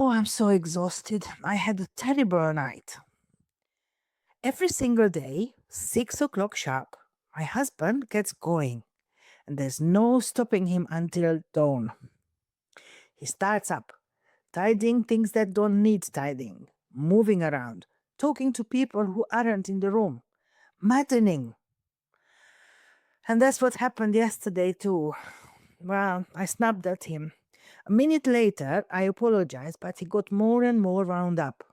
Oh, I'm so exhausted. I had a terrible night. Every single day, 6 o'clock sharp, my husband gets going, and there's no stopping him until dawn. He starts up, tidying things that don't need tidying, moving around, talking to people who aren't in the room. Maddening. And that's what happened yesterday, too. Well, I snapped at him. A minute later, I apologized, but he got more and more wound up.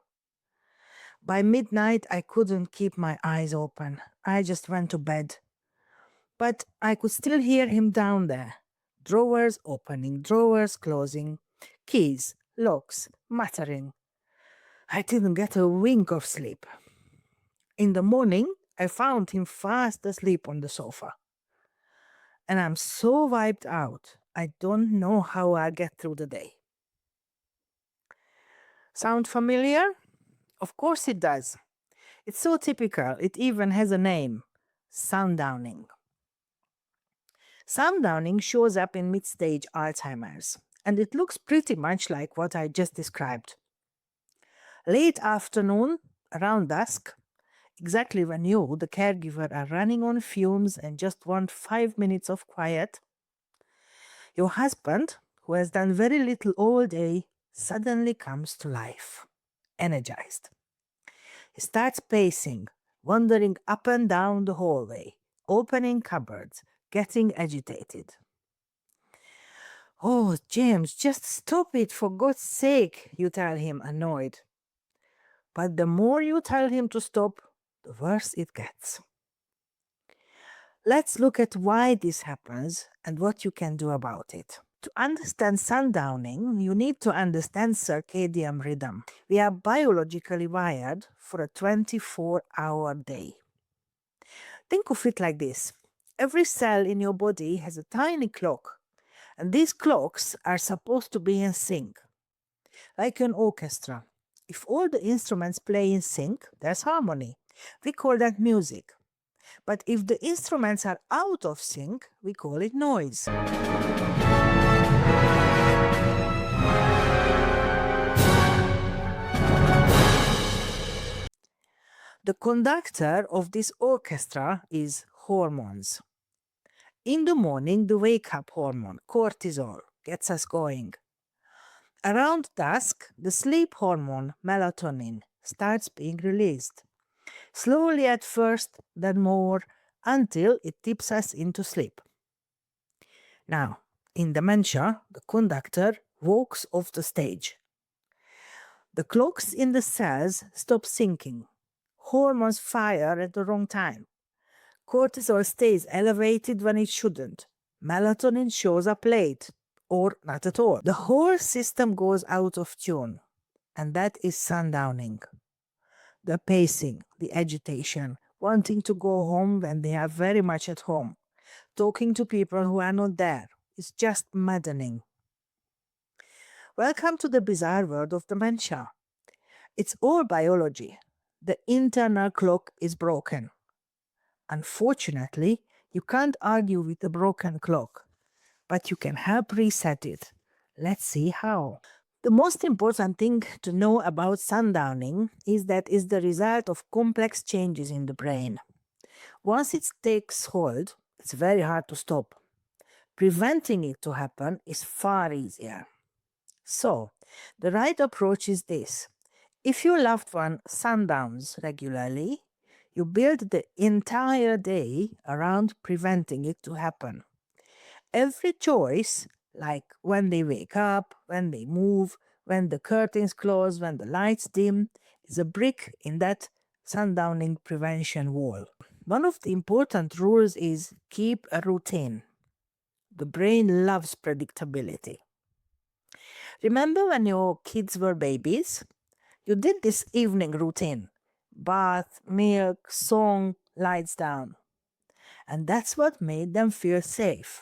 By midnight, I couldn't keep my eyes open. I just went to bed. But I could still hear him down there. Drawers opening, drawers closing, keys, locks, muttering. I didn't get a wink of sleep. In the morning, I found him fast asleep on the sofa. And I'm so wiped out, I don't know how I'll get through the day. Sound familiar? Of course it does. It's so typical, it even has a name. Sundowning. Sundowning shows up in mid-stage Alzheimer's, and it looks pretty much like what I just described. Late afternoon, around dusk, exactly when you, the caregiver, are running on fumes and just want 5 minutes of quiet, your husband, who has done very little all day, suddenly comes to life, energized. He starts pacing, wandering up and down the hallway, opening cupboards, getting agitated. Oh, James, just stop it, for God's sake, you tell him, annoyed. But the more you tell him to stop, the worse it gets. Let's look at why this happens and what you can do about it. To understand sundowning, you need to understand circadian rhythm. We are biologically wired for a 24-hour day. Think of it like this. Every cell in your body has a tiny clock, and these clocks are supposed to be in sync, like an orchestra. If all the instruments play in sync, there's harmony. We call that music. But if the instruments are out of sync, we call it noise. The conductor of this orchestra is hormones. In the morning, the wake-up hormone, cortisol, gets us going. Around dusk, the sleep hormone, melatonin, starts being released. Slowly at first, then more, until it tips us into sleep. Now, in dementia, the conductor walks off the stage. The clocks in the cells stop syncing. Hormones fire at the wrong time. Cortisol stays elevated when it shouldn't. Melatonin shows up late, or not at all. The whole system goes out of tune, and that is sundowning. The pacing, the agitation, wanting to go home when they are very much at home, talking to people who are not there, is just maddening. Welcome to the bizarre world of dementia. It's all biology. The internal clock is broken. Unfortunately, you can't argue with a broken clock, but you can help reset it. Let's see how. The most important thing to know about sundowning is that it's the result of complex changes in the brain. Once it takes hold, it's very hard to stop. Preventing it to happen is far easier. So, the right approach is this. If your loved one sundowns regularly, you build the entire day around preventing it to happen. Every choice, like when they wake up, when they move, when the curtains close, when the lights dim, is a brick in that sundowning prevention wall. One of the important rules is keep a routine. The brain loves predictability. Remember when your kids were babies? You did this evening routine. Bath, milk, song, lights down. And that's what made them feel safe.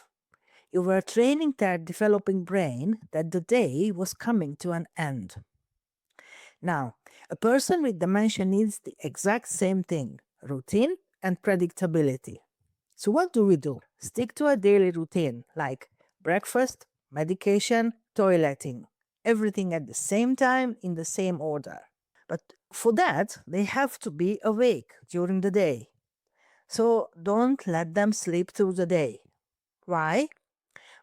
You were training their developing brain that the day was coming to an end. Now, a person with dementia needs the exact same thing, routine and predictability. So what do we do? Stick to a daily routine like breakfast, medication, toileting. everything at the same time in the same order. But for that, they have to be awake during the day. So don't let them sleep through the day. Why?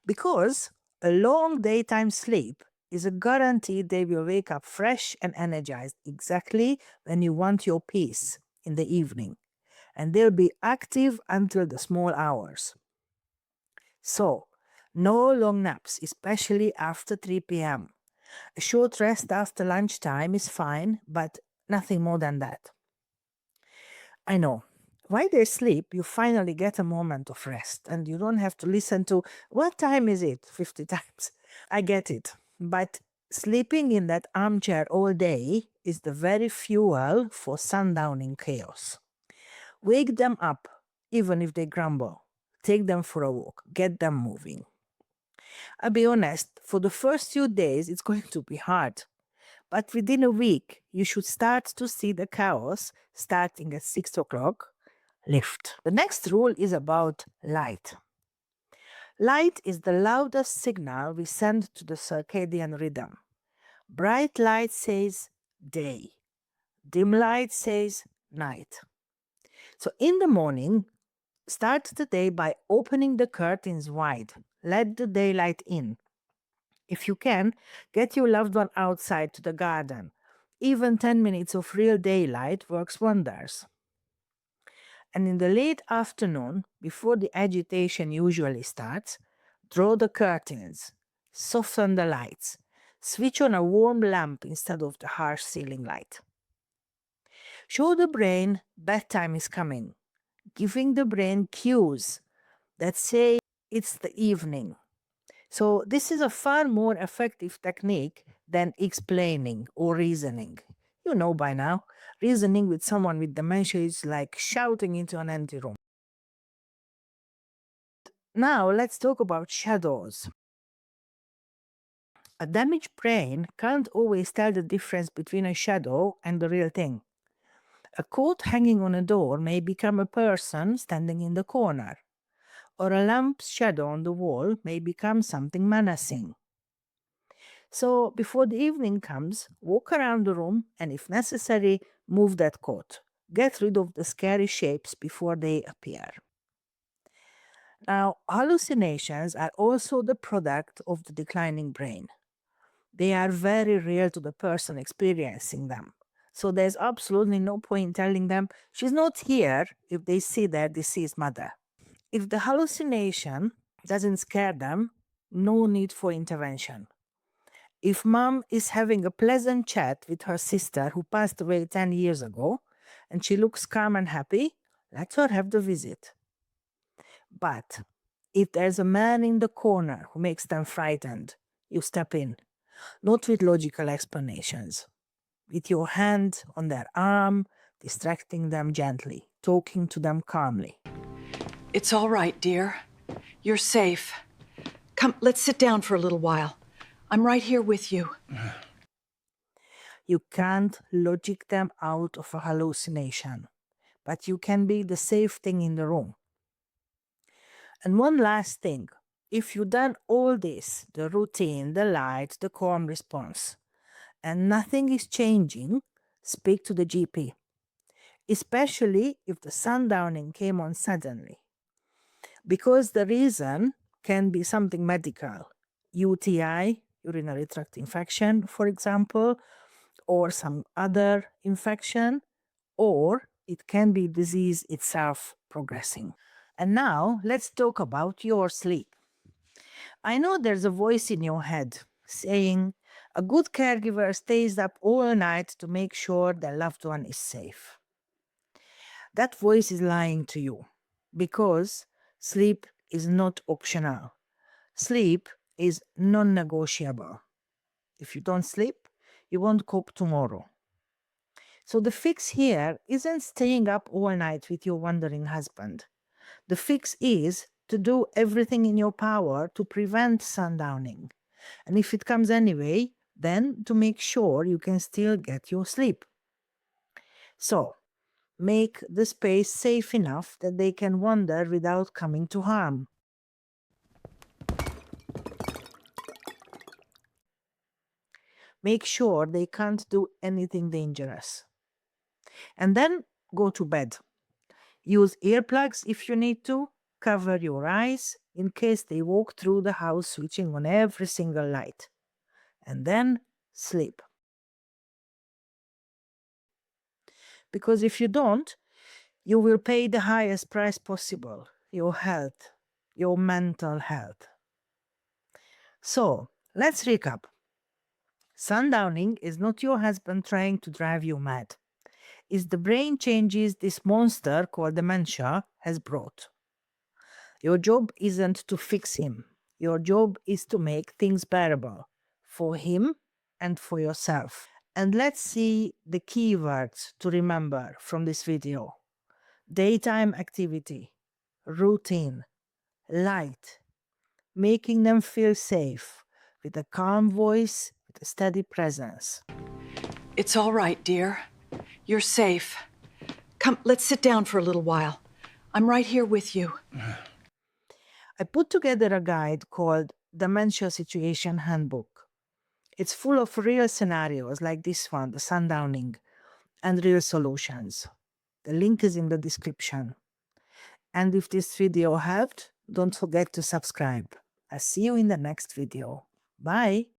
Because a long daytime sleep is a guarantee they will wake up fresh and energized exactly when you want your peace in the evening, and they'll be active until the small hours. So, no long naps, especially after 3 p.m. A short rest after lunchtime is fine, but nothing more than that. I know. While they sleep, you finally get a moment of rest and you don't have to listen to what time is it 50 times. I get it. But sleeping in that armchair all day is the very fuel for sundowning chaos. Wake them up, even if they grumble. Take them for a walk. Get them moving. I'll be honest, for the first few days, it's going to be hard. But within a week, you should start to see the chaos starting at 6 o'clock lift. The next rule is about light. Light is the loudest signal we send to the circadian rhythm. Bright light says day. Dim light says night. So in the morning, start the day by opening the curtains wide. Let the daylight in. If you can, get your loved one outside to the garden. Even 10 minutes of real daylight works wonders. And in the late afternoon, before the agitation usually starts, draw the curtains, soften the lights, switch on a warm lamp instead of the harsh ceiling light. Show the brain bedtime is coming, giving the brain cues that say it's the evening. So this is a far more effective technique than explaining or reasoning. You know by now, reasoning with someone with dementia is like shouting into an empty room. Now let's talk about shadows. A damaged brain can't always tell the difference between a shadow and the real thing. A coat hanging on a door may become a person standing in the corner, or a lamp's shadow on the wall may become something menacing. So before the evening comes, walk around the room and if necessary, move that coat. Get rid of the scary shapes before they appear. Now, hallucinations are also the product of the declining brain. They are very real to the person experiencing them. So there's absolutely no point telling them she's not here if they see their deceased mother. If the hallucination doesn't scare them, no need for intervention. If mom is having a pleasant chat with her sister who passed away 10 years ago and she looks calm and happy, let her have the visit. But if there's a man in the corner who makes them frightened, you step in, not with logical explanations, with your hand on their arm, distracting them gently, talking to them calmly. It's all right, dear. You're safe. Come, let's sit down for a little while. I'm right here with you. You can't logic them out of a hallucination, but you can be the safe thing in the room. And one last thing, if you've done all this, the routine, the light, the calm response, and nothing is changing, speak to the GP, especially if the sundowning came on suddenly. Because the reason can be something medical, UTI, urinary tract infection, for example, or some other infection, or it can be disease itself progressing. And now let's talk about your sleep. I know there's a voice in your head saying a good caregiver stays up all night to make sure their loved one is safe. That voice is lying to you because sleep is not optional. Sleep is non-negotiable. If you don't sleep, you won't cope tomorrow. So the fix here isn't staying up all night with your wandering husband. The fix is to do everything in your power to prevent sundowning. And if it comes anyway, then to make sure you can still get your sleep. So, make the space safe enough that they can wander without coming to harm. Make sure they can't do anything dangerous. And then go to bed. Use earplugs if you need to. Cover your eyes in case they walk through the house switching on every single light. And then sleep. Because if you don't, you will pay the highest price possible, your health, your mental health. So, let's recap. Sundowning is not your husband trying to drive you mad. It's the brain changes this monster called dementia has brought. Your job isn't to fix him. Your job is to make things bearable for him and for yourself. And let's see the keywords to remember from this video. Daytime activity, routine, light, making them feel safe with a calm voice, with a steady presence. It's all right, dear. You're safe. Come, let's sit down for a little while. I'm right here with you. I put together a guide called Dementia Situation Handbook. It's full of real scenarios like this one, the sundowning, and real solutions. The link is in the description. And if this video helped, don't forget to subscribe. I'll see you in the next video. Bye!